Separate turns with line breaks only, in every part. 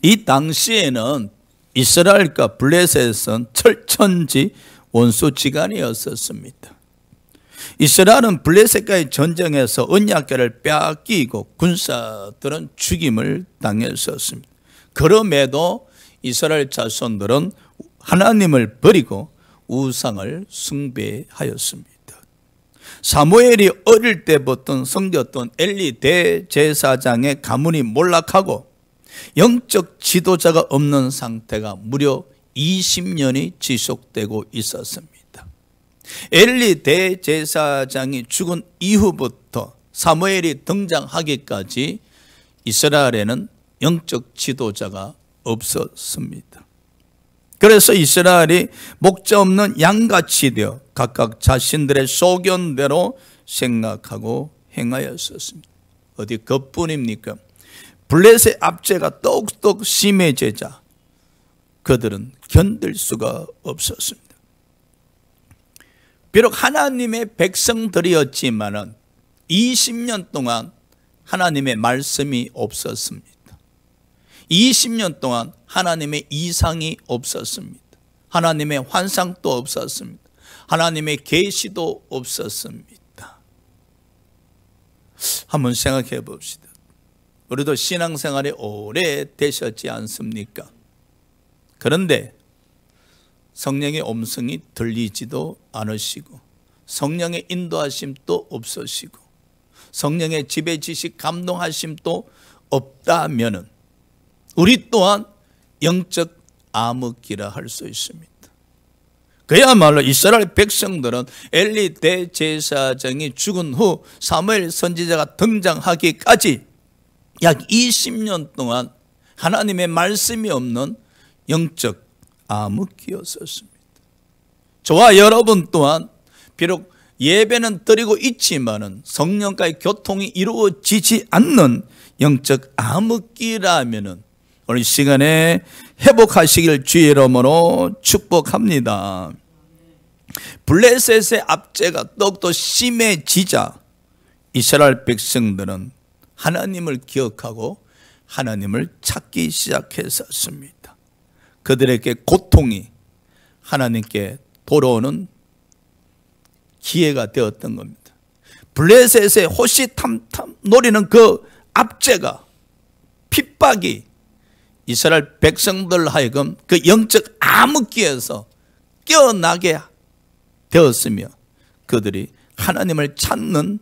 이 당시에는 이스라엘과 블레셋은 철천지 원수지간이었었습니다. 이스라엘은 블레셋과의 전쟁에서 언약궤를 빼앗기고 군사들은 죽임을 당했었습니다. 그럼에도 이스라엘 자손들은 하나님을 버리고 우상을 숭배하였습니다. 사무엘이 어릴 때부터 섬겼던 엘리 대제사장의 가문이 몰락하고 영적 지도자가 없는 상태가 무려 20년이 지속되고 있었습니다. 엘리 대제사장이 죽은 이후부터 사무엘이 등장하기까지 이스라엘에는 영적 지도자가 없었습니다. 그래서 이스라엘이 목자 없는 양같이 되어 각각 자신들의 소견대로 생각하고 행하였었습니다. 어디 그뿐입니까? 블레셋의 압제가 더욱더욱 심해지자 그들은 견딜 수가 없었습니다. 비록 하나님의 백성들이었지만 20년 동안 하나님의 말씀이 없었습니다. 20년 동안 하나님의 이상이 없었습니다. 하나님의 환상도 없었습니다. 하나님의 계시도 없었습니다. 한번 생각해 봅시다. 우리도 신앙생활이 오래 되셨지 않습니까? 그런데 성령의 음성이 들리지도 않으시고 성령의 인도하심도 없으시고 성령의 지배 지식 감동하심도 없다면은 우리 또한 영적 암흑기라 할 수 있습니다. 그야말로 이스라엘 백성들은 엘리 대제사장이 죽은 후 사무엘 선지자가 등장하기까지 약 20년 동안 하나님의 말씀이 없는 영적 암흑기였었습니다. 저와 여러분 또한 비록 예배는 드리고 있지만은 성령과의 교통이 이루어지지 않는 영적 암흑기라면은 오늘 시간에 회복하시길 주의 이름으로 축복합니다. 블레셋의 압제가 더욱더 심해지자 이스라엘 백성들은 하나님을 기억하고 하나님을 찾기 시작했었습니다. 그들에게 고통이 하나님께 돌아오는 기회가 되었던 겁니다. 블레셋의 호시탐탐 노리는 그 압제가 핍박이 이스라엘 백성들 하여금 그 영적 암흑기에서 깨어나게 되었으며 그들이 하나님을 찾는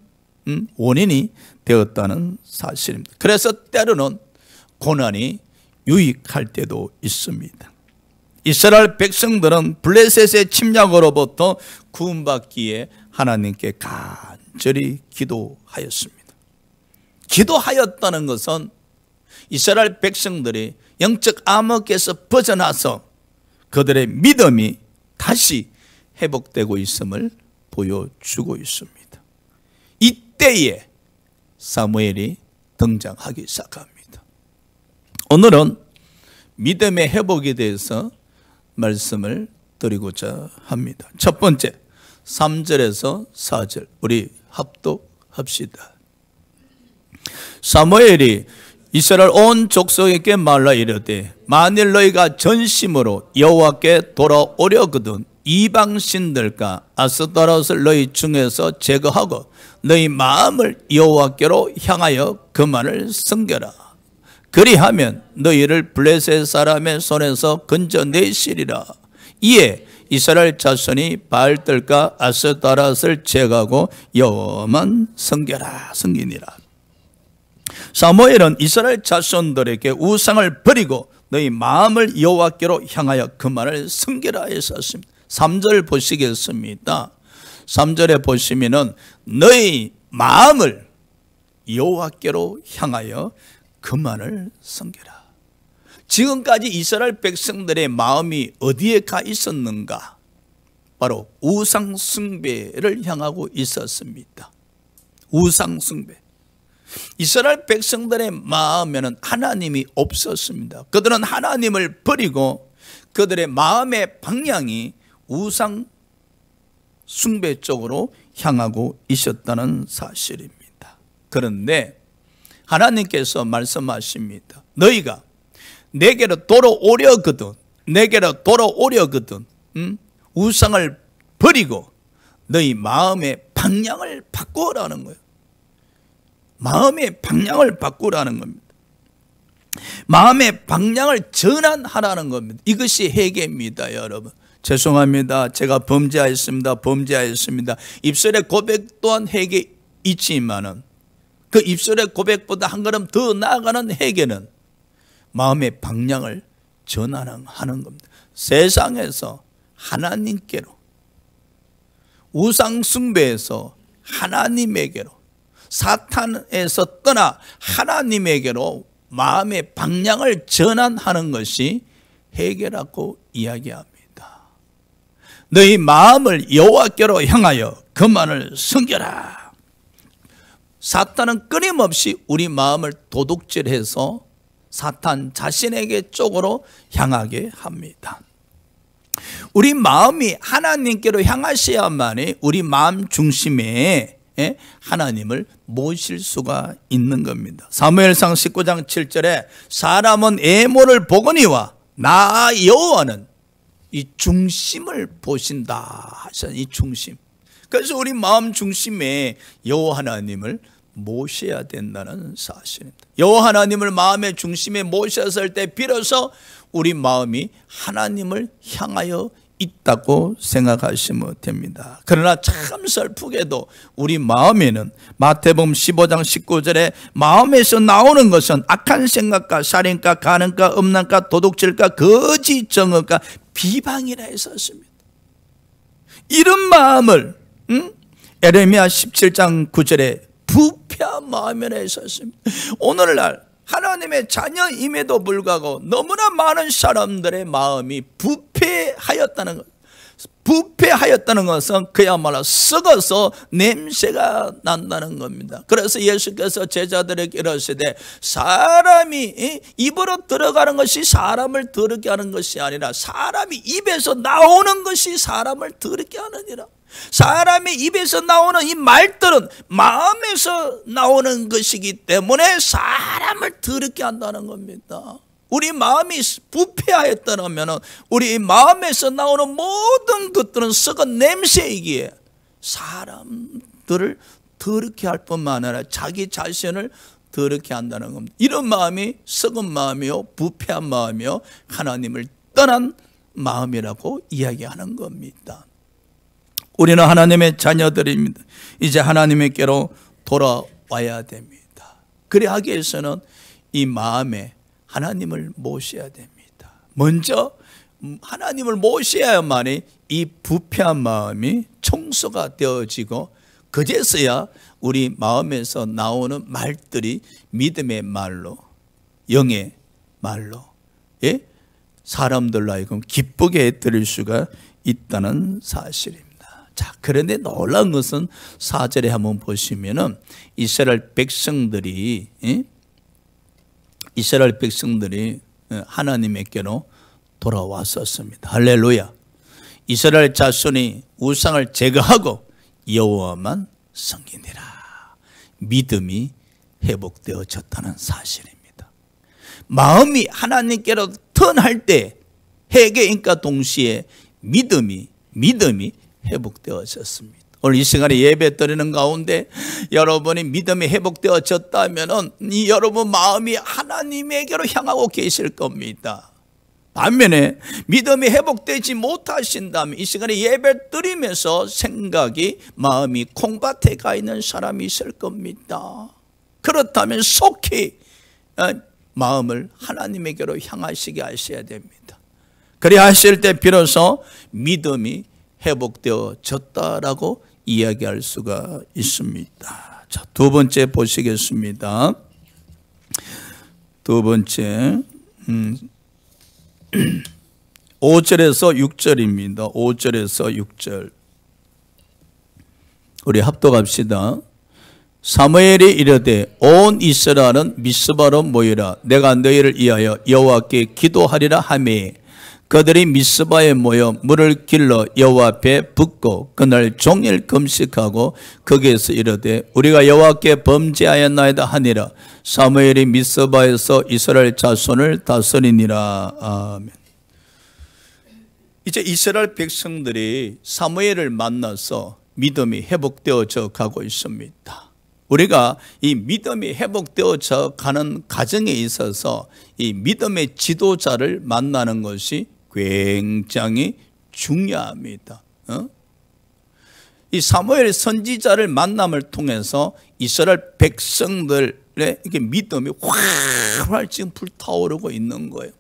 원인이 되었다는 사실입니다. 그래서 때로는 고난이 유익할 때도 있습니다. 이스라엘 백성들은 블레셋의 침략으로부터 구원받기에 하나님께 간절히 기도하였습니다. 기도하였다는 것은 이스라엘 백성들이 영적 암흑에서 벗어나서 그들의 믿음이 다시 회복되고 있음을 보여주고 있습니다. 이때에 사무엘이 등장하기 시작합니다. 오늘은 믿음의 회복에 대해서 말씀을 드리고자 합니다. 첫 번째 3절에서 4절 우리 합독합시다. 사무엘이 이스라엘 온 족속에게 말라 이르되 만일 너희가 전심으로 여호와께 돌아오려거든 이방신들과 아스타롯을 너희 중에서 제거하고 너희 마음을 여호와께로 향하여 그만을 섬겨라. 그리하면 너희를 블레셋 사람의 손에서 건져내시리라. 이에 이스라엘 자손이 바알들과 아스타롯을 제거하고 여호와만 섬기니라. 사무엘은 이스라엘 자손들에게 우상을 버리고 너희 마음을 여호와께로 향하여 그만을 섬기라 했었습니다. 3절 보시겠습니다. 3절에 보시면은 너희 마음을 여호와께로 향하여 그만을 섬기라. 지금까지 이스라엘 백성들의 마음이 어디에 가 있었는가? 바로 우상 숭배를 향하고 있었습니다. 우상 숭배. 이스라엘 백성들의 마음에는 하나님이 없었습니다. 그들은 하나님을 버리고 그들의 마음의 방향이 우상 숭배 쪽으로 향하고 있었다는 사실입니다. 그런데 하나님께서 말씀하십니다. 너희가 내게로 돌아오려거든. 내게로 돌아오려거든. 우상을 버리고 너희 마음의 방향을 바꾸라는 거예요. 마음의 방향을 바꾸라는 겁니다. 마음의 방향을 전환하라는 겁니다. 이것이 회개입니다, 여러분. 죄송합니다. 제가 범죄하였습니다. 입술의 고백 또한 회개 있지만은 그 입술의 고백보다 한 걸음 더 나아가는 회개는 마음의 방향을 전환하는 겁니다. 세상에서 하나님께로, 우상 숭배에서 하나님에게로, 사탄에서 떠나 하나님에게로 마음의 방향을 전환하는 것이 회개라고 이야기합니다. 너희 마음을 여호와께로 향하여 그만을 숨겨라. 사탄은 끊임없이 우리 마음을 도둑질해서 사탄 자신에게 쪽으로 향하게 합니다. 우리 마음이 하나님께로 향하셔야만이 우리 마음 중심에 하나님을 모실 수가 있는 겁니다. 사무엘상 19장 7절에 사람은 애모를 보거니와 나 여호와는 이 중심을 보신다 하셨. 이 중심. 그래서 우리 마음 중심에 여호와 하나님을 모셔야 된다는 사실입니다. 여호와 하나님을 마음의 중심에 모셨을 때 비로소 우리 마음이 하나님을 향하여 있다고 생각하시면 됩니다. 그러나 참 슬프게도 우리 마음에는 마태복음 15장 19절에 마음에서 나오는 것은 악한 생각과 살인과 간음과 음란과 도둑질과 거짓 증언과 비방이라 했었습니다. 이런 마음을 에레미야 17장 9절에 부패한 마음이라 했었습니다. 오늘날 하나님의 자녀임에도 불구하고 너무나 많은 사람들의 마음이 부패하였다는 것. 부패하였다는 것은 그야말로 썩어서 냄새가 난다는 겁니다. 그래서 예수께서 제자들에게 이르시되 사람이 입으로 들어가는 것이 사람을 더럽게 하는 것이 아니라 사람이 입에서 나오는 것이 사람을 더럽게 하느니라. 사람의 입에서 나오는 이 말들은 마음에서 나오는 것이기 때문에 사람을 더럽게 한다는 겁니다. 우리 마음이 부패하였다면 우리 마음에서 나오는 모든 것들은 썩은 냄새이기에 사람들을 더럽게 할 뿐만 아니라 자기 자신을 더럽게 한다는 겁니다. 이런 마음이 썩은 마음이요, 부패한 마음이요, 하나님을 떠난 마음이라고 이야기하는 겁니다. 우리는 하나님의 자녀들입니다. 이제 하나님께로 돌아와야 됩니다. 그래 하기 위해서는 이 마음에 하나님을 모셔야 됩니다. 먼저 하나님을 모셔야만이 이 부패한 마음이 청소가 되어지고 그제서야 우리 마음에서 나오는 말들이 믿음의 말로, 영의 말로 사람들로 하여금 기쁘게 해드릴 수가 있다는 사실입니다. 자, 그런데 놀라운 것은 4절에 한번 보시면은 이스라엘 백성들이 하나님에게로 돌아왔었습니다. 할렐루야. 이스라엘 자손이 우상을 제거하고 여호와만 섬기니라. 믿음이 회복되어졌다는 사실입니다. 마음이 하나님께로 턴할 때 회개인과 동시에 믿음이 회복되어졌습니다. 오늘 이 시간에 예배 드리는 가운데 여러분이 믿음이 회복되어졌다면 이 여러분 마음이 하나님에게로 향하고 계실 겁니다. 반면에 믿음이 회복되지 못하신다면 이 시간에 예배 드리면서 생각이, 마음이 콩밭에 가 있는 사람이 있을 겁니다. 그렇다면 속히 마음을 하나님에게로 향하시게 하셔야 됩니다. 그래 하실 때 비로소 믿음이 회복되어졌다라고 이야기할 수가 있습니다. 자, 두 번째 보시겠습니다. 두 번째 5절에서 6절입니다. 5절에서 6절 우리 합독합시다. 사무엘이 이르되 온 이스라엘은 미스바로 모이라. 내가 너희를 위하여 여호와께 기도하리라 하매 그들이 미스바에 모여 물을 길러 여호와 앞에 붓고 그날 종일 금식하고 거기에서 이르되 우리가 여호와께 범죄하였나이다 하니라. 사무엘이 미스바에서 이스라엘 자손을 다스리니라. 아멘. 이제 이스라엘 백성들이 사무엘을 만나서 믿음이 회복되어져 가고 있습니다. 우리가 이 믿음이 회복되어져 가는 과정에 있어서 이 믿음의 지도자를 만나는 것이 굉장히 중요합니다. 이 사무엘 선지자를 만남을 통해서 이스라엘 백성들의 이렇게 믿음이 활활 지금 불타오르고 있는 거예요.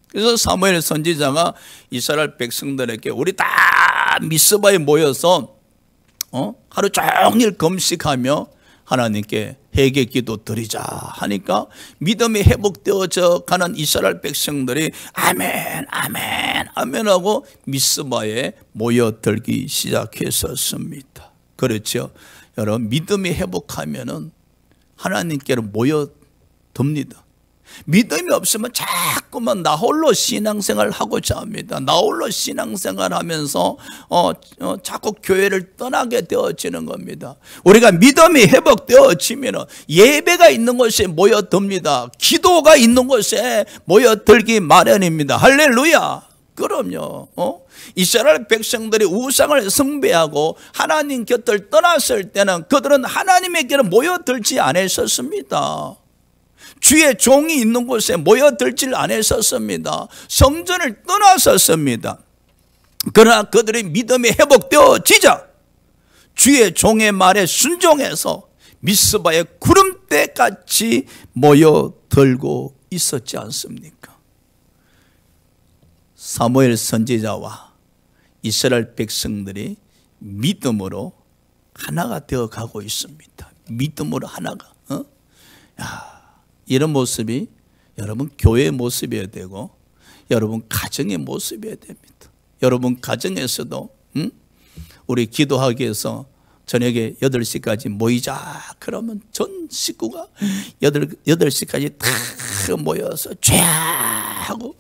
그래서 사무엘 선지자가 이스라엘 백성들에게 우리 다 미스바에 모여서 하루 종일 금식하며 하나님께 회개 기도 드리자 하니까 믿음이 회복되어져 가는 이스라엘 백성들이 아멘 아멘 아멘 하고 미스바에 모여들기 시작했었습니다. 그렇죠. 여러분, 믿음이 회복하면은 하나님께로 모여듭니다. 믿음이 없으면 자꾸만 나 홀로 신앙생활을 하고자 합니다. 나 홀로 신앙생활 하면서 자꾸 교회를 떠나게 되어지는 겁니다. 우리가 믿음이 회복되어지면 예배가 있는 곳에 모여듭니다. 기도가 있는 곳에 모여들기 마련입니다. 할렐루야. 그럼요. 이스라엘 백성들이 우상을 숭배하고 하나님 곁을 떠났을 때는 그들은 하나님에게로 모여들지 않았었습니다. 주의 종이 있는 곳에 모여들질 않았었습니다. 성전을 떠났었습니다. 그러나 그들의 믿음이 회복되어지자 주의 종의 말에 순종해서 미스바의 구름대같이 모여들고 있었지 않습니까? 사무엘 선지자와 이스라엘 백성들이 믿음으로 하나가 되어가고 있습니다. 믿음으로 하나가. 이런 모습이 여러분 교회의 모습이어야 되고 여러분 가정의 모습이어야 됩니다. 여러분 가정에서도 우리 기도하기 위해서 저녁에 8시까지 모이자 그러면 전 식구가 8시까지 다 모여서 쫙 하고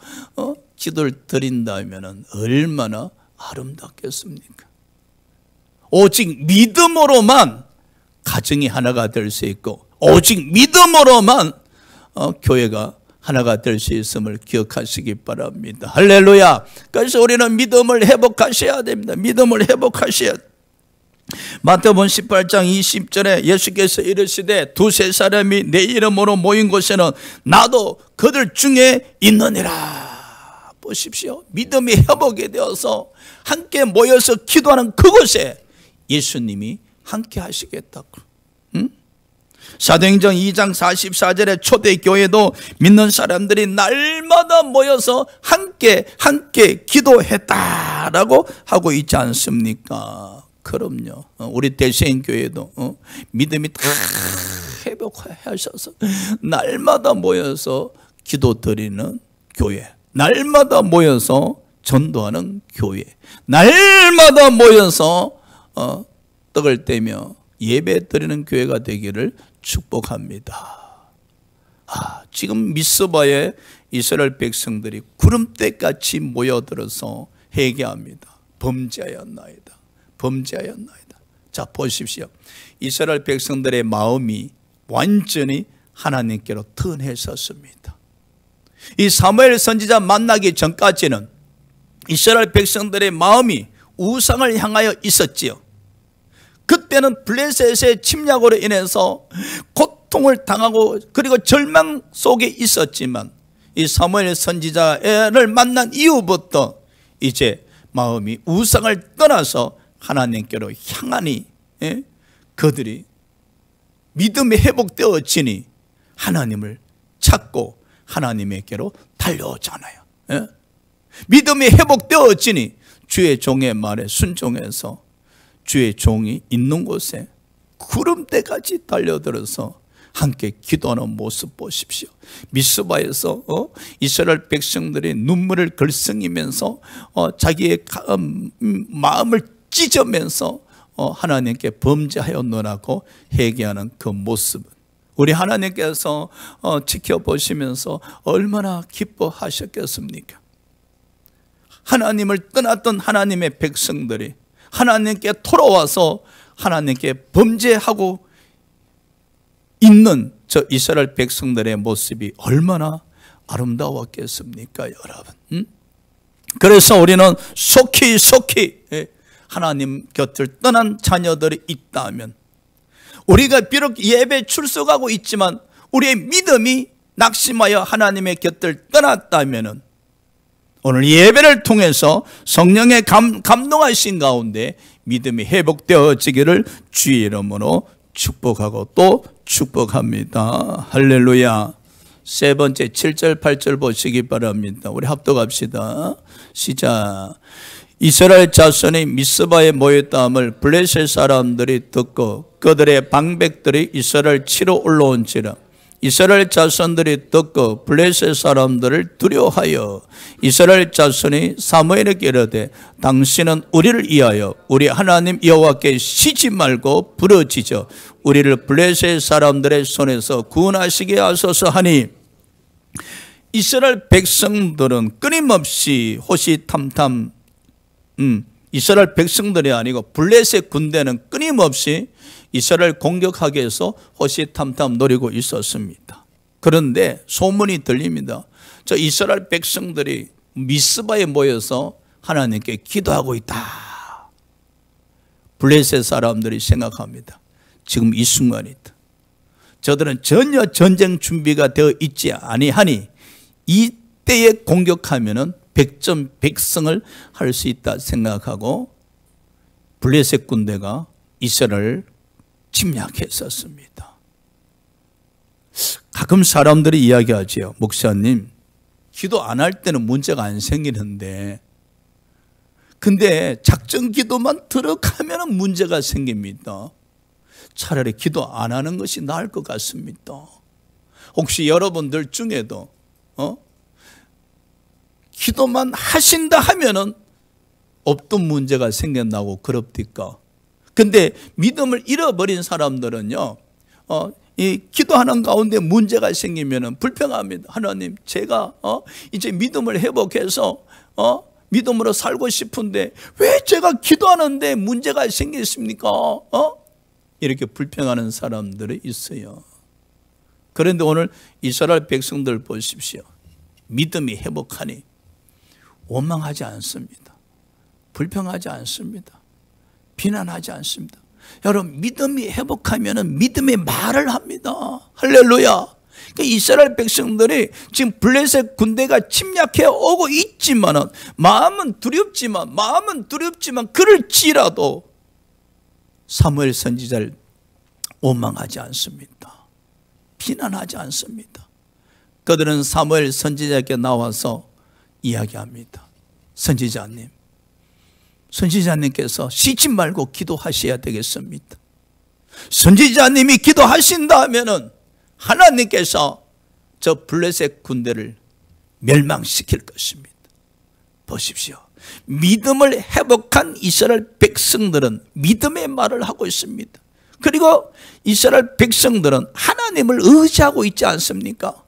기도를 드린다면 얼마나 아름답겠습니까? 오직 믿음으로만 가정이 하나가 될 수 있고 오직 믿음으로만 교회가 하나가 될 수 있음을 기억하시기 바랍니다. 할렐루야. 그래서 우리는 믿음을 회복하셔야 됩니다. 믿음을 회복하셔야 됩니다. 마태복음 18장 20절에 예수께서 이르시되 두세 사람이 내 이름으로 모인 곳에는 나도 그들 중에 있느니라. 보십시오. 믿음이 회복이 되어서 함께 모여서 기도하는 그곳에 예수님이 함께 하시겠다고. 사도행전 2장 44절에 초대교회도 믿는 사람들이 날마다 모여서 함께 기도했다라고 하고 있지 않습니까? 그럼요. 우리 대세인교회도 믿음이 다 회복하셔서 날마다 모여서 기도드리는 교회, 날마다 모여서 전도하는 교회, 날마다 모여서 떡을 떼며 예배 드리는 교회가 되기를 축복합니다. 지금 미스바에 이스라엘 백성들이 구름대같이 모여들어서 회개합니다. 범죄하였나이다. 범죄하였나이다. 자, 보십시오. 이스라엘 백성들의 마음이 완전히 하나님께로 턴했었습니다. 이 사무엘 선지자 만나기 전까지는 이스라엘 백성들의 마음이 우상을 향하여 있었지요. 그때는 블레셋의 침략으로 인해서 고통을 당하고 그리고 절망 속에 있었지만 이 사무엘 선지자를 만난 이후부터 이제 마음이 우상을 떠나서 하나님께로 향하니 그들이 믿음이 회복되어지니 하나님을 찾고 하나님에게로 달려오잖아요. 믿음이 회복되어지니 주의 종의 말에 순종해서 주의 종이 있는 곳에 구름대까지 달려들어서 함께 기도하는 모습 보십시오. 미스바에서 이스라엘 백성들이 눈물을 글썽이면서 자기의 마음을 찢으면서 하나님께 범죄하였노라고 회개하는 그 모습은 우리 하나님께서 지켜보시면서 얼마나 기뻐하셨겠습니까? 하나님을 떠났던 하나님의 백성들이 하나님께 돌아와서 하나님께 범죄하고 있는 저 이스라엘 백성들의 모습이 얼마나 아름다웠겠습니까, 여러분? 그래서 우리는 속히 하나님 곁을 떠난 자녀들이 있다면, 우리가 비록 예배 출석하고 있지만 우리의 믿음이 낙심하여 하나님의 곁을 떠났다면, 오늘 예배를 통해서 성령의 감동하신 가운데 믿음이 회복되어지기를 주의 이름으로 축복하고 또 축복합니다. 할렐루야. 세 번째 7절 8절 보시기 바랍니다. 우리 합독합시다. 시작. 이스라엘 자손이 미스바에 모였다함을 블레셋 사람들이 듣고 그들의 방백들이 이스라엘 치러 올라온지라. 이스라엘 자손들이 듣고 블레셋 사람들을 두려워하여 이스라엘 자손이 사무엘에게 이르되 당신은 우리를 위하여 우리 하나님 여호와께 쉬지 말고 부르짖어 우리를 블레셋 사람들의 손에서 구원하시게 하소서 하니, 이스라엘 백성들은 끊임없이 호시탐탐, 이스라엘 백성들이 아니고 블레셋 군대는 끊임없이 이스라엘 공격하기 위해서 호시탐탐 노리고 있었습니다. 그런데 소문이 들립니다. 저 이스라엘 백성들이 미스바에 모여서 하나님께 기도하고 있다. 블레셋 사람들이 생각합니다. 지금 이 순간이다. 저들은 전혀 전쟁 준비가 되어 있지 아니하니 이때에 공격하면은 백전백승을 할 수 있다 생각하고 블레셋 군대가 이스라엘을 침략했었습니다. 가끔 사람들이 이야기하지요. 목사님, 기도 안 할 때는 문제가 안 생기는데 근데 작전 기도만 들어가면 문제가 생깁니다. 차라리 기도 안 하는 것이 나을 것 같습니다. 혹시 여러분들 중에도 기도만 하신다 하면은 없던 문제가 생겼나고 그럽니까? 근데 믿음을 잃어버린 사람들은요, 이 기도하는 가운데 문제가 생기면은 불평합니다. 하나님, 제가 이제 믿음을 회복해서 믿음으로 살고 싶은데 왜 제가 기도하는데 문제가 생겼습니까? 이렇게 불평하는 사람들이 있어요. 그런데 오늘 이스라엘 백성들 보십시오. 믿음이 회복하니 원망하지 않습니다. 불평하지 않습니다. 비난하지 않습니다. 여러분, 믿음이 회복하면 믿음의 말을 합니다. 할렐루야. 그러니까 이스라엘 백성들이 지금 블레셋 군대가 침략해 오고 있지만은 마음은 두렵지만 그럴지라도 사무엘 선지자를 원망하지 않습니다. 비난하지 않습니다. 그들은 사무엘 선지자에게 나와서 이야기합니다. 선지자님께서 쉬지 말고 기도하셔야 되겠습니다. 선지자님이 기도하신다면은 하나님께서 저 블레셋 군대를 멸망시킬 것입니다. 보십시오. 믿음을 회복한 이스라엘 백성들은 믿음의 말을 하고 있습니다. 그리고 이스라엘 백성들은 하나님을 의지하고 있지 않습니까?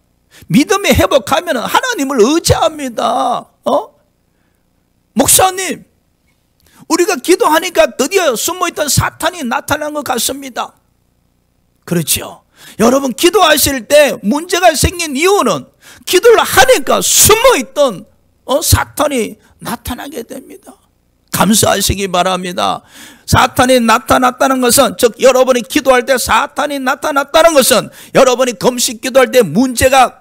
믿음이 회복하면 하나님을 의지합니다. 목사님, 우리가 기도하니까 드디어 숨어있던 사탄이 나타난 것 같습니다. 그렇죠. 여러분, 기도하실 때 문제가 생긴 이유는 기도를 하니까 숨어있던 사탄이 나타나게 됩니다. 감사하시기 바랍니다. 사탄이 나타났다는 것은, 즉 여러분이 기도할 때 사탄이 나타났다는 것은, 여러분이 금식 기도할 때 문제가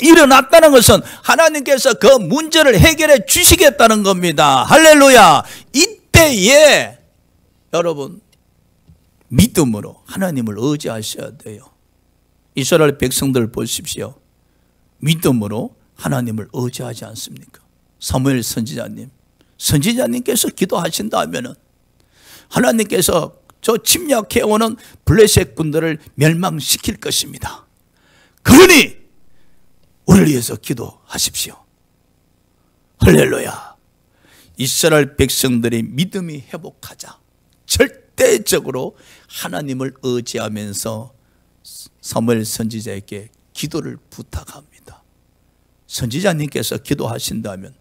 일어났다는 것은 하나님께서 그 문제를 해결해 주시겠다는 겁니다. 할렐루야. 이때에 여러분 믿음으로 하나님을 의지하셔야 돼요. 이스라엘 백성들 보십시오. 믿음으로 하나님을 의지하지 않습니까? 사무엘 선지자님께서 기도하신다 하면은 하나님께서 저 침략해오는 블레셋 군들을 멸망시킬 것입니다. 그러니 우리를 위해서 기도하십시오. 할렐루야. 이스라엘 백성들이 믿음이 회복하자 절대적으로 하나님을 의지하면서 사무엘 선지자에게 기도를 부탁합니다. 선지자님께서 기도하신다면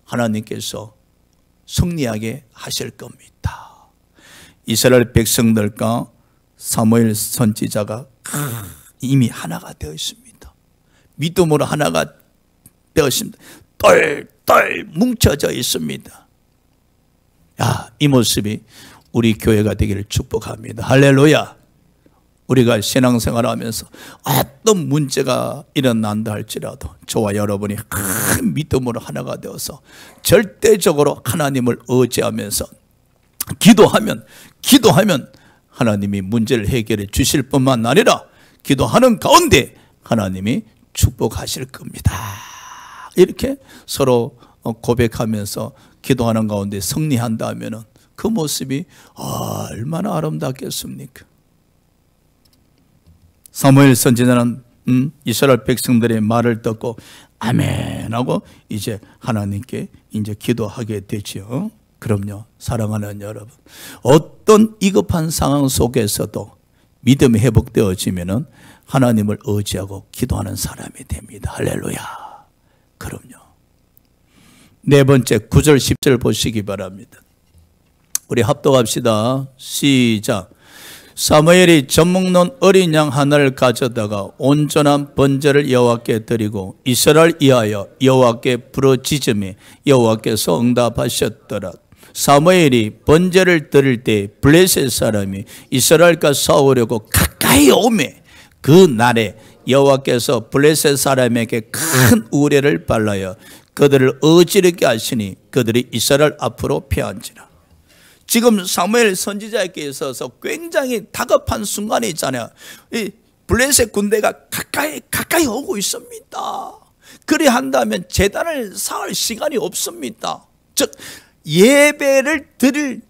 하나님께서 승리하게 하실 겁니다. 이스라엘 백성들과 사무엘 선지자가 이미 하나가 되어 있습니다. 믿음으로 하나가 되었습니다. 똘똘 뭉쳐져 있습니다. 이 모습이 우리 교회가 되기를 축복합니다. 할렐루야. 우리가 신앙생활을 하면서 어떤 문제가 일어난다 할지라도 저와 여러분이 큰 믿음으로 하나가 되어서 절대적으로 하나님을 의지하면서 기도하면 하나님이 문제를 해결해 주실 뿐만 아니라 기도하는 가운데 하나님이 축복하실 겁니다. 이렇게 서로 고백하면서 기도하는 가운데 승리한다면 그 모습이 얼마나 아름답겠습니까? 사무엘 선지자는 이스라엘 백성들의 말을 듣고 아멘 하고 이제 하나님께 이제 기도하게 되죠. 그럼요, 사랑하는 여러분, 어떤 위급한 상황 속에서도 믿음이 회복되어지면은 하나님을 의지하고 기도하는 사람이 됩니다. 할렐루야. 그럼요. 네 번째 9절 10절 보시기 바랍니다. 우리 합독합시다. 시작. 사무엘이 젖먹는 어린 양 하나를 가져다가 온전한 번제를 여호와께 드리고 이스라엘 위하여 여호와께 부르짖음에 여호와께서 응답하셨더라. 사무엘이 번제를 드릴 때 블레셋 사람이 이스라엘과 싸우려고 가까이 오매 그 날에 여호와께서 블레셋 사람에게 큰 우레를 발라여 그들을 어지럽게 하시니 그들이 이스라엘 앞으로 패한지라. 지금 사무엘 선지자에게 있어서 굉장히 다급한 순간이 있잖아요. 이 블레셋 군대가 가까이 오고 있습니다. 그리 한다면 제단을 쌓을 시간이 없습니다. 즉 예배를 드릴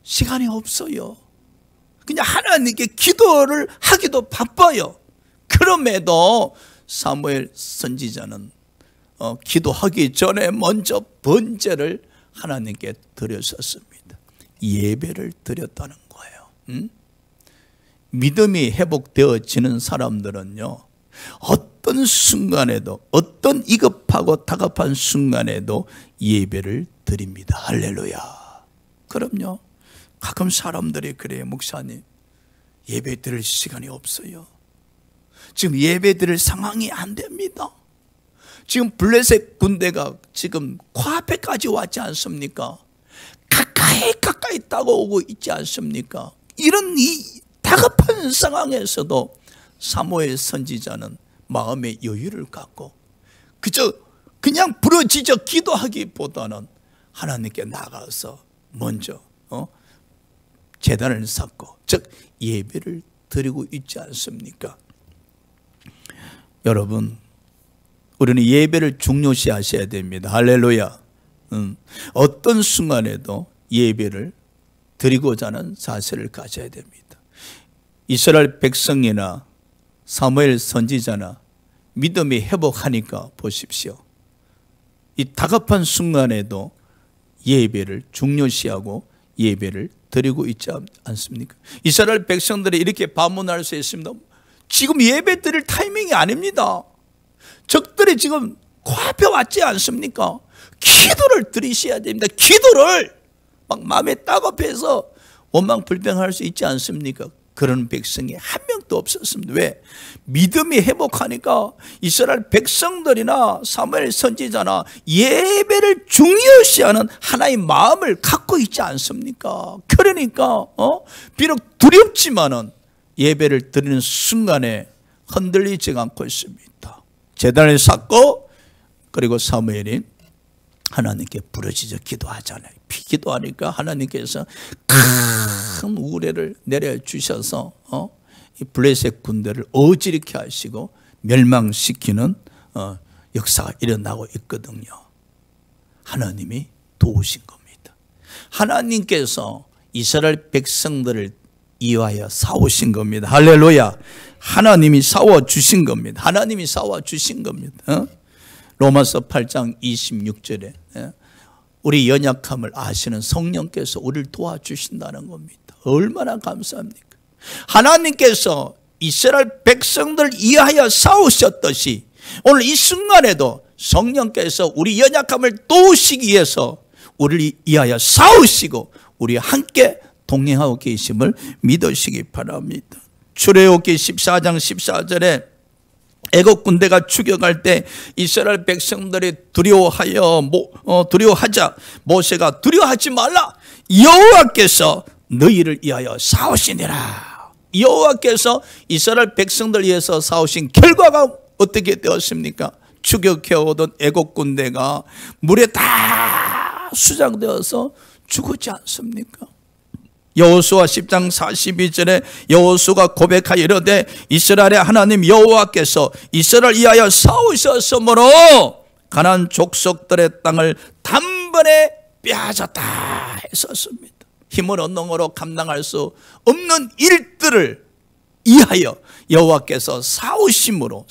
시간이 없어요. 그냥 하나님께 기도를 하기도 바빠요. 그럼에도 사무엘 선지자는 기도하기 전에 먼저 번제를 하나님께 드렸었습니다. 예배를 드렸다는 거예요. 믿음이 회복되어지는 사람들은요, 어떤 순간에도, 어떤 위급하고 다급한 순간에도 예배를 드립니다. 할렐루야. 그럼요, 가끔 사람들이 그래요. 목사님, 예배 드릴 시간이 없어요. 지금 예배 드릴 상황이 안 됩니다. 지금 블레셋 군대가 지금 코앞에까지 왔지 않습니까? 가까이 다가오고 있지 않습니까? 이런 이 다급한 상황에서도 사무엘 선지자는 마음의 여유를 갖고 그냥 부르짖어 기도하기보다는 하나님께 나가서 먼저 제단을 쌓고 즉 예배를 드리고 있지 않습니까? 여러분, 우리는 예배를 중요시하셔야 됩니다. 할렐루야. 어떤 순간에도 예배를 드리고자 하는 자세를 가져야 됩니다. 이스라엘 백성이나 사무엘 선지자나 믿음이 회복하니까 보십시오. 이 다급한 순간에도 예배를 중요시하고 예배를 드리고 있지 않습니까? 이스라엘 백성들이 이렇게 반문할 수 있습니다. 지금 예배 드릴 타이밍이 아닙니다. 적들이 지금 코앞에 왔지 않습니까? 기도를 드리셔야 됩니다. 기도를 막 마음에 따갑해서 원망불평할 수 있지 않습니까? 그런 백성이 한 명도 없었습니다. 왜? 믿음이 회복하니까 이스라엘 백성들이나 사무엘 선지자나 예배를 중요시하는 하나의 마음을 갖고 있지 않습니까? 그러니까 비록 두렵지만은 예배를 드리는 순간에 흔들리지 않고 있습니다. 제단을 쌓고 그리고 사무엘이 하나님께 부르짖어 기도하잖아요. 기도하니까 하나님께서 큰 우레를 내려주셔서 이 블레셋 군대를 어지럽게 하시고 멸망시키는 역사가 일어나고 있거든요. 하나님이 도우신 겁니다. 하나님께서 이스라엘 백성들을 이와여 싸우신 겁니다. 할렐루야. 하나님이 싸워주신 겁니다. 하나님이 싸워주신 겁니다. 로마서 8장 26절에 우리 연약함을 아시는 성령께서 우리를 도와주신다는 겁니다. 얼마나 감사합니까? 하나님께서 이스라엘 백성들 이하여 싸우셨듯이 오늘 이 순간에도 성령께서 우리 연약함을 도우시기 위해서 우리를 위하여 싸우시고 우리 함께 동행하고 계심을 믿으시기 바랍니다. 출애굽기 14장 14절에 애국 군대가 추격할 때 이스라엘 백성들이 두려워하자 모세가 두려워하지 말라, 여호와께서 너희를 위하여 싸우시니라. 여호와께서 이스라엘 백성들 위해서 싸우신 결과가 어떻게 되었습니까? 추격해오던 애국 군대가 물에 다 수장되어서 죽었지 않습니까? 여호수아 10장 42절에 여호수아가 고백하여 이르되 이스라엘의 하나님 여호와께서 이스라엘을 위하여 싸우셨으므로 가나안 족속들의 땅을 단번에 빼앗았다 했었습니다. 힘으로 능으로 감당할 수 없는 일들을 위하여 여호와께서 싸우심으로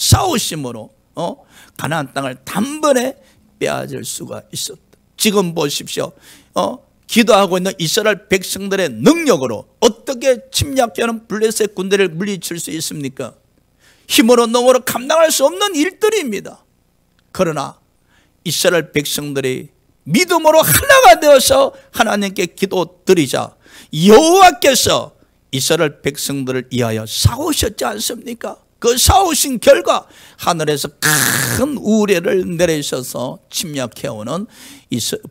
가나안 땅을 단번에 빼앗을 수가 있었다. 지금 보십시오. 기도하고 있는 이스라엘 백성들의 능력으로 어떻게 침략자는 블레셋 군대를 물리칠 수 있습니까? 힘으로 능으로 감당할 수 없는 일들입니다. 그러나 이스라엘 백성들이 믿음으로 하나가 되어서 하나님께 기도드리자 여호와께서 이스라엘 백성들을 위하여 싸우셨지 않습니까? 그 싸우신 결과 하늘에서 큰 우레를 내리셔서 침략해오는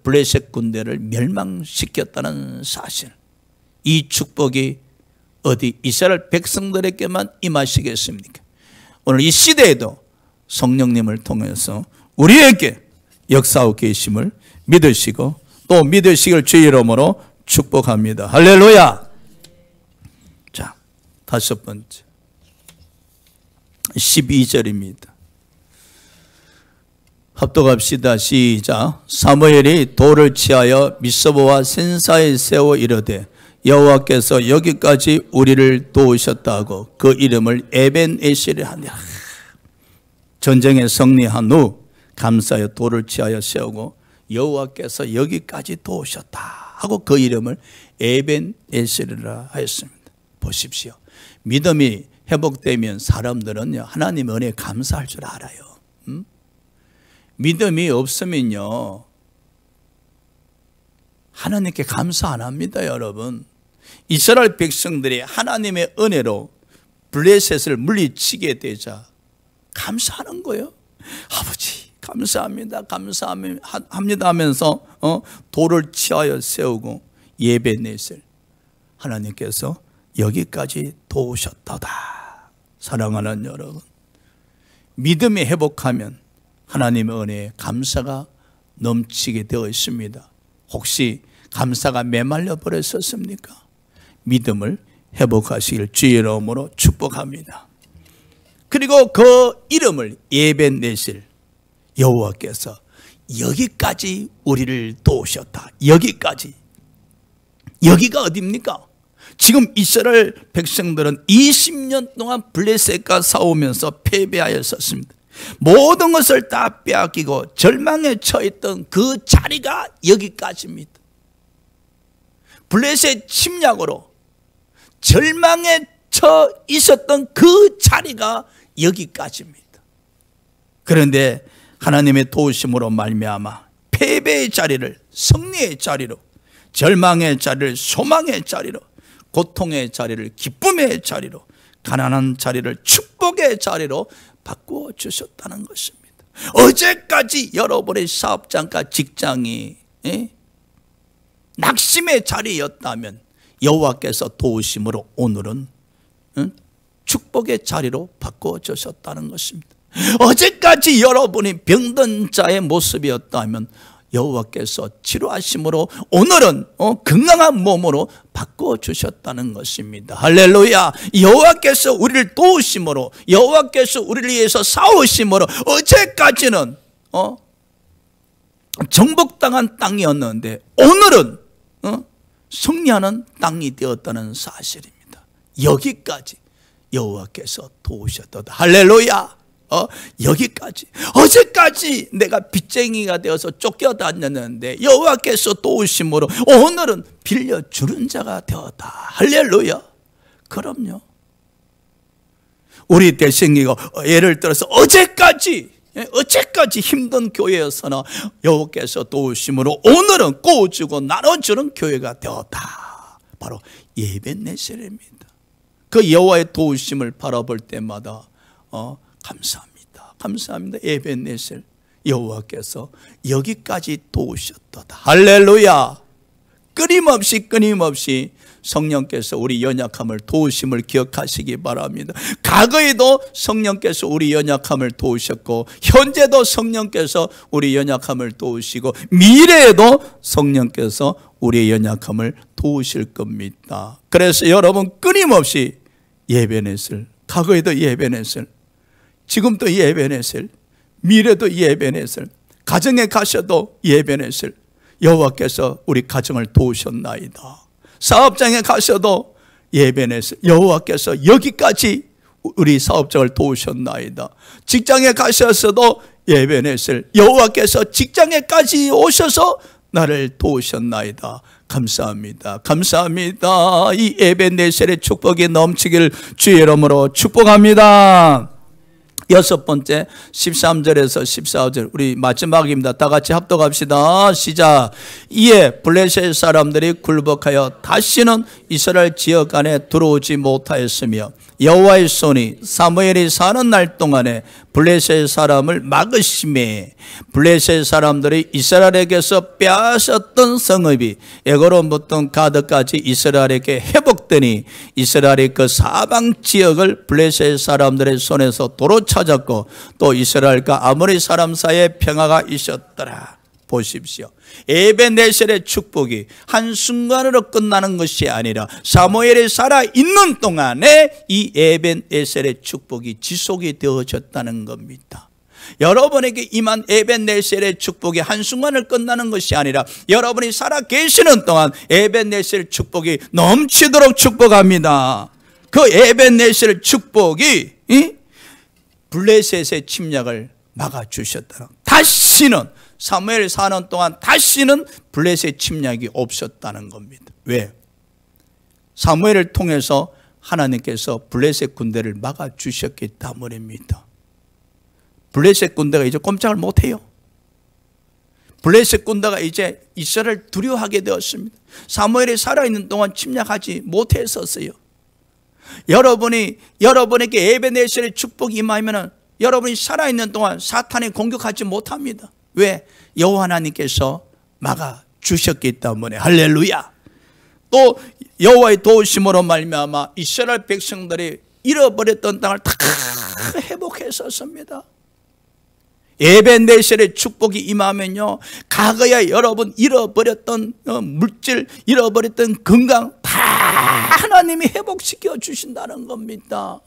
블레셋 군대를 멸망시켰다는 사실. 이 축복이 어디 이스라엘 백성들에게만 임하시겠습니까? 오늘 이 시대에도 성령님을 통해서 우리에게 역사하고 계심을 믿으시고 또 믿으시길 주의 이름으로 축복합니다. 할렐루야. 자, 다섯 번째 12절입니다. 합독합시다. 시작. 사무엘이 돌을 취하여 미스보와 센사에 세워 이르되 여호와께서 여기까지 우리를 도우셨다고 그 이름을 에벤에셀이라 하니라. 전쟁에 승리한 후 감사하여 돌을 취하여 세우고 여호와께서 여기까지 도우셨다 하고 그 이름을 에벤에셀이라 하였습니다. 보십시오. 믿음이 회복되면 사람들은요 하나님의 은혜에 감사할 줄 알아요. 믿음이 없으면요 하나님께 감사 안 합니다. 여러분, 이스라엘 백성들이 하나님의 은혜로 블레셋을 물리치게 되자 감사하는 거예요. 아버지 감사합니다, 감사합니다 하면서 돌을 취하여 세우고 예배넷을 하나님께서 여기까지 도우셨다다. 사랑하는 여러분, 믿음이 회복하면 하나님의 은혜에 감사가 넘치게 되어 있습니다. 혹시 감사가 메말려 버렸었습니까? 믿음을 회복하시길 주의 이름으로 축복합니다. 그리고 그 이름을 에벤네셀, 여호와께서 여기까지 우리를 도우셨다. 여기까지. 여기가 어디입니까? 지금 이스라엘 백성들은 20년 동안 블레셋과 싸우면서 패배하였었습니다. 모든 것을 다 빼앗기고 절망에 처했던 그 자리가 여기까지입니다. 블레셋 침략으로 절망에 처 있었던 그 자리가 여기까지입니다. 그런데 하나님의 도우심으로 말미암아 패배의 자리를 승리의 자리로, 절망의 자리를 소망의 자리로, 고통의 자리를 기쁨의 자리로, 가난한 자리를 축복의 자리로 바꾸어 주셨다는 것입니다. 어제까지 여러분의 사업장과 직장이 낙심의 자리였다면 여호와께서 도우심으로 오늘은 축복의 자리로 바꾸어 주셨다는 것입니다. 어제까지 여러분이 병든 자의 모습이었다면 여호와께서 치료하심으로 오늘은 건강한 몸으로 바꾸어 주셨다는 것입니다. 할렐루야. 여호와께서 우리를 도우심으로, 여호와께서 우리를 위해서 싸우심으로 어제까지는 정복당한 땅이었는데 오늘은 승리하는 땅이 되었다는 사실입니다. 여기까지 여호와께서 도우셨다. 할렐루야. 여기까지. 어제까지 내가 빚쟁이가 되어서 쫓겨다녔는데 여호와께서 도우심으로 오늘은 빌려주는 자가 되었다. 할렐루야. 그럼요. 우리 대생이가 예를 들어서 어제까지 어제까지 힘든 교회였으나 여호와께서 도우심으로 오늘은 꼬주고 나눠주는 교회가 되었다. 바로 에벤네셀입니다. 그 여호와의 도우심을 바라볼 때마다 감사합니다. 감사합니다. 에벤네셀, 여호와께서 여기까지 도우셨도다. 할렐루야. 끊임없이 성령께서 우리 연약함을 도우심을 기억하시기 바랍니다. 과거에도 성령께서 우리 연약함을 도우셨고, 현재도 성령께서 우리 연약함을 도우시고, 미래에도 성령께서 우리의 연약함을 도우실 겁니다. 그래서 여러분 끊임없이 예배넷을, 과거에도 예배넷을, 지금도 예배넷을, 미래도 예배넷을, 가정에 가셔도 예배넷을, 여호와께서 우리 가정을 도우셨나이다. 사업장에 가셔도 예배넷을, 여호와께서 여기까지 우리 사업장을 도우셨나이다. 직장에 가셔서도 예배넷을, 여호와께서 직장에까지 오셔서 나를 도우셨나이다. 감사합니다. 감사합니다. 이 에벤네셀의 축복이 넘치길 주의 이름으로 축복합니다. 여섯 번째 13절에서 14절 우리 마지막입니다. 다 같이 합독합시다. 시작. 이에 블레셋 사람들이 굴복하여 다시는 이스라엘 지역 안에 들어오지 못하였으며 여호와의 손이 사무엘이 사는 날 동안에 블레셋 사람을 막으심에 블레셋 사람들이 이스라엘에게서 빼앗았던 성읍이 에그론부터 가드까지 이스라엘에게 회복되니 이스라엘이 그 사방 지역을 블레셋 사람들의 손에서 도로 찾았고 또 이스라엘과 아모리 사람 사이에 평화가 있었더라. 보십시오. 에벤네셀의 축복이 한순간으로 끝나는 것이 아니라 사무엘이 살아있는 동안에 이 에벤네셀의 축복이 지속이 되어졌다는 겁니다. 여러분에게 임한 에벤네셀의 축복이 한순간을 끝나는 것이 아니라 여러분이 살아 계시는 동안 에벤네셀 축복이 넘치도록 축복합니다. 그 에벤네셀 축복이 블레셋의 침략을 막아주셨다. 다시는 사무엘 사는 동안 다시는 블레셋 침략이 없었다는 겁니다. 왜? 사무엘을 통해서 하나님께서 블레셋 군대를 막아주셨기 때문입니다. 블레셋 군대가 이제 꼼짝을 못해요. 블레셋 군대가 이제 이스라엘을 두려워하게 되었습니다. 사무엘이 살아있는 동안 침략하지 못했었어요. 여러분에게 에벤네셀의 축복이 임하면 여러분이 살아있는 동안 사탄이 공격하지 못합니다. 왜? 여호와 하나님께서 막아주셨기 때문에. 할렐루야. 또 여호와의 도우심으로 말미암아 이스라엘 백성들이 잃어버렸던 땅을 다 회복했었습니다. 에벤네셀의 축복이 임하면요, 과거에 여러분 잃어버렸던 물질, 잃어버렸던 건강 다 하나님이 회복시켜 주신다는 겁니다.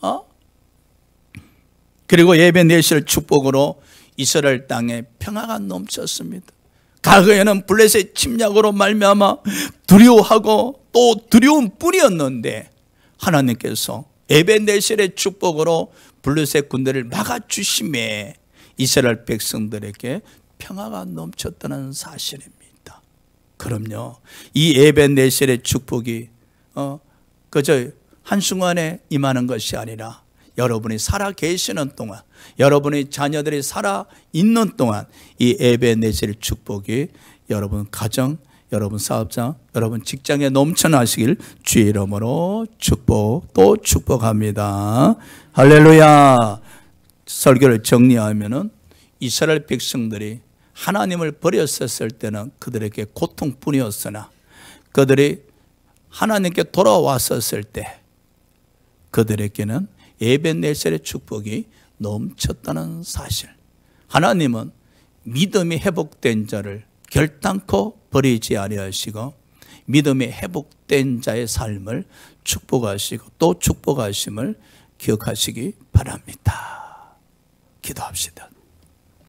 그리고 에벤네셀 축복으로 이스라엘 땅에 평화가 넘쳤습니다. 과거에는 블레셋 침략으로 말미암아 두려워하고 또 두려움 뿐이었는데 하나님께서 에벤네셀의 축복으로 블레셋 군대를 막아주심에 이스라엘 백성들에게 평화가 넘쳤다는 사실입니다. 그럼요, 이 에벤네셀의 축복이 그저 한순간에 임하는 것이 아니라 여러분이 살아 계시는 동안, 여러분의 자녀들이 살아 있는 동안 이 에벤네셀의 축복이 여러분 가정, 여러분 사업장, 여러분 직장에 넘쳐나시길 주의 이름으로 또 축복합니다. 할렐루야. 설교를 정리하면은 이스라엘 백성들이 하나님을 버렸었을 때는 그들에게 고통뿐이었으나 그들이 하나님께 돌아왔었을 때 그들에게는 에벤네셀의 축복이 넘쳤다는 사실. 하나님은 믿음이 회복된 자를 결단코 버리지 아니하시고 믿음이 회복된 자의 삶을 축복하시고 또 축복하심을 기억하시기 바랍니다. 기도합시다.